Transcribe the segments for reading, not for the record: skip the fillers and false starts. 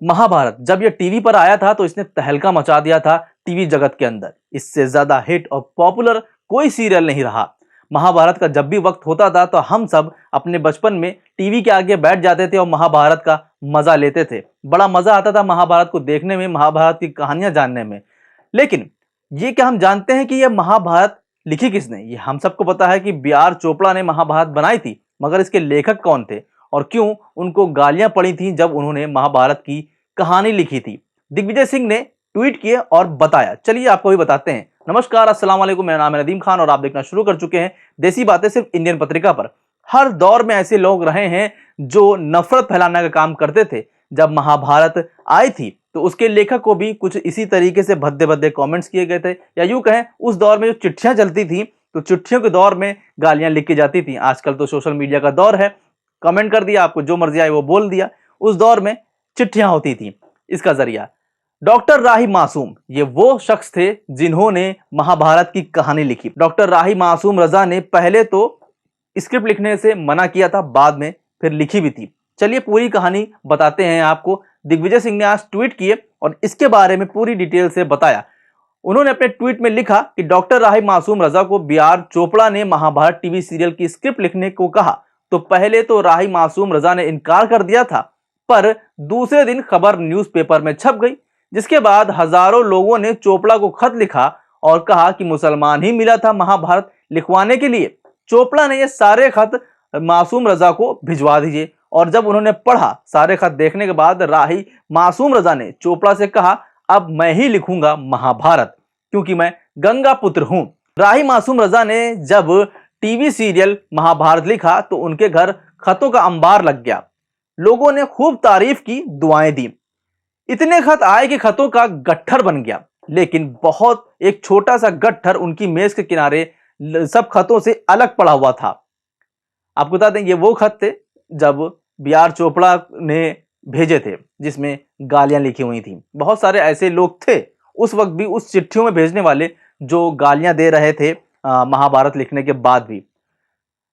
महाभारत जब यह टीवी पर आया था तो इसने तहलका मचा दिया था टीवी जगत के अंदर। इससे ज्यादा हिट और पॉपुलर कोई सीरियल नहीं रहा। महाभारत का जब भी वक्त होता था तो हम सब अपने बचपन में टीवी के आगे बैठ जाते थे और महाभारत का मजा लेते थे। बड़ा मजा आता था महाभारत को देखने में, महाभारत की कहानियां जानने में। लेकिन ये क्या हम जानते हैं कि यह महाभारत लिखी किसने? ये हम सबको पता है कि बी.आर. चोपड़ा ने महाभारत बनाई थी, मगर इसके लेखक कौन थे और क्यों उनको गालियां पड़ी थी जब उन्होंने महाभारत की कहानी लिखी थी? दिग्विजय सिंह ने ट्वीट किए और बताया। चलिए आपको भी बताते हैं। नमस्कार, अस्सलाम वालेकुम, मेरा नाम है नदीम खान और आप देखना शुरू कर चुके हैं देसी बातें सिर्फ इंडियन पत्रिका पर। हर दौर में ऐसे लोग रहे हैं जो नफरत फैलाने का काम करते थे। जब महाभारत आई थी तो उसके लेखक को भी कुछ इसी तरीके से भद्दे भद्दे कमेंट्स किए गए थे, या यूं कहें उस दौर में जो चिट्ठियां चलती थी तो चिट्ठियों के दौर में गालियां लिख की जाती थी। आजकल तो सोशल मीडिया का दौर है, कमेंट कर दिया, आपको जो मर्जी आए वो बोल दिया। उस दौर में चिट्ठियां होती थी। इसका जरिया डॉक्टर राही मासूम, ये वो शख्स थे जिन्होंने महाभारत की कहानी लिखी। डॉक्टर राही मासूम रजा ने पहले तो स्क्रिप्ट लिखने से मना किया था, बाद में फिर लिखी भी थी। चलिए पूरी कहानी बताते हैं आपको। दिग्विजय सिंह ने आज ट्वीट किए और इसके बारे में पूरी डिटेल से बताया। उन्होंने अपने ट्वीट में लिखा कि डॉक्टर राही मासूम रजा को बी.आर. चोपड़ा ने महाभारत टीवी सीरियल की स्क्रिप्ट लिखने को कहा तो पहले तो राही मासूम रजा ने इनकार कर दिया था, पर दूसरे दिन खबर न्यूज़पेपर में छप गई, जिसके बाद हजारों लोगों ने चोपड़ा को खत लिखा और कहा कि मुसलमान ही मिला था महाभारत लिखवाने के लिए। चोपड़ा ने ये सारे खत मासूम रजा को भिजवा दीजिए, और जब उन्होंने पढ़ा सारे खत देखने के बाद राही मासूम रजा ने चोपड़ा से कहा, अब मैं ही लिखूंगा महाभारत क्योंकि मैं गंगा पुत्र हूं। राही मासूम रजा ने जब टीवी सीरियल महाभारत लिखा तो उनके घर खतों का अंबार लग गया। लोगों ने खूब तारीफ की, दुआएं दी। इतने खत आए कि खतों का गट्ठर बन गया। लेकिन बहुत एक छोटा सा गट्ठर उनकी मेज के किनारे सब खतों से अलग पड़ा हुआ था। आपको बता दें ये वो खत थे जब बी.आर. चोपड़ा ने भेजे थे, जिसमें गालियां लिखी हुई थी। बहुत सारे ऐसे लोग थे उस वक्त भी, उस चिट्ठियों में भेजने वाले, जो गालियां दे रहे थे महाभारत लिखने के बाद भी।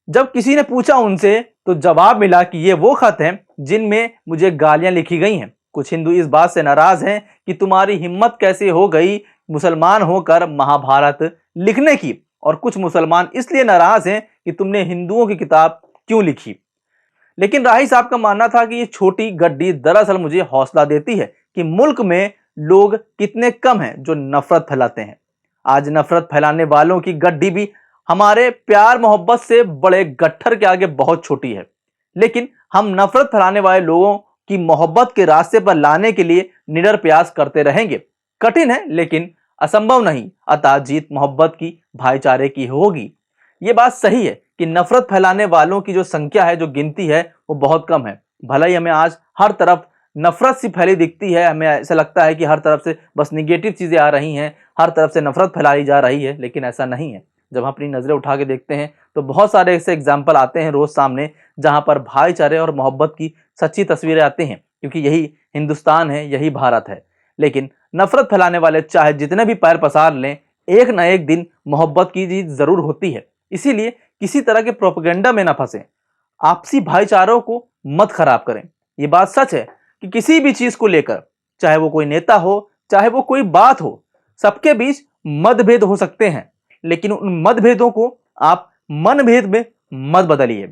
जब किसी ने पूछा उनसे तो जवाब मिला कि ये वो खत हैं जिनमें मुझे गालियां लिखी गई हैं। कुछ हिंदू इस बात से नाराज हैं कि तुम्हारी हिम्मत कैसे हो गई मुसलमान होकर महाभारत लिखने की, और कुछ मुसलमान इसलिए नाराज हैं कि तुमने हिंदुओं की किताब क्यों लिखी। लेकिन राही साहब का मानना था कि ये छोटी गड्डी दरअसल मुझे हौसला देती है कि मुल्क में लोग कितने कम हैं जो नफरत फैलाते हैं। आज नफरत फैलाने वालों की गड्डी भी हमारे प्यार मोहब्बत से बड़े गट्ठर के आगे बहुत छोटी है। लेकिन हम नफरत फैलाने वाले लोगों की मोहब्बत के रास्ते पर लाने के लिए निडर प्रयास करते रहेंगे। कठिन है लेकिन असंभव नहीं, अतः जीत मोहब्बत की, भाईचारे की होगी। ये बात सही है कि नफरत फैलाने वालों की जो संख्या है, जो गिनती है, वो बहुत कम है। भला ही हमें आज हर तरफ नफरत सी फैली दिखती है, हमें ऐसा लगता है कि हर तरफ से बस निगेटिव चीजें आ रही हैं, हर तरफ से नफरत फैलाई जा रही है, लेकिन ऐसा नहीं है। जब हम अपनी नजरें उठा के देखते हैं तो बहुत सारे ऐसे एग्जाम्पल आते हैं रोज सामने, जहां पर भाईचारे और मोहब्बत की सच्ची तस्वीरें आती हैं, क्योंकि यही हिंदुस्तान है, यही भारत है। लेकिन नफरत फैलाने वाले चाहे जितने भी पैर पसार लें, एक ना एक दिन मोहब्बत की जीत जरूर होती है। इसीलिए किसी तरह के प्रोपेगेंडा में ना फंसे, आपसी भाईचारों को मत खराब करें। ये बात सच है कि किसी भी चीज को लेकर, चाहे वो कोई नेता हो, चाहे वो कोई बात हो, सबके बीच मतभेद हो सकते हैं, लेकिन उन मतभेदों को आप मनभेद में मत बदलिए,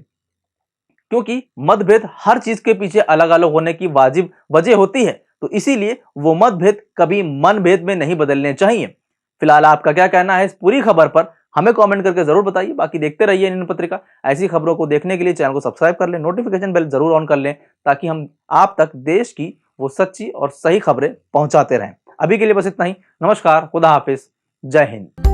क्योंकि मतभेद हर चीज के पीछे अलग अलग होने की वाजिब वजह होती है। तो इसीलिए वो मतभेद कभी मनभेद में नहीं बदलने चाहिए। फिलहाल आपका क्या कहना है इस पूरी खबर पर, हमें कमेंट करके जरूर बताइए। बाकी देखते रहिए इंडियन पत्रिका। ऐसी खबरों को देखने के लिए चैनल को सब्सक्राइब कर लें, नोटिफिकेशन बेल जरूर ऑन कर लें, ताकि हम आप तक देश की वो सच्ची और सही खबरें पहुंचाते रहें। अभी के लिए बस इतना ही। नमस्कार, खुदा हाफिज, जय हिंद।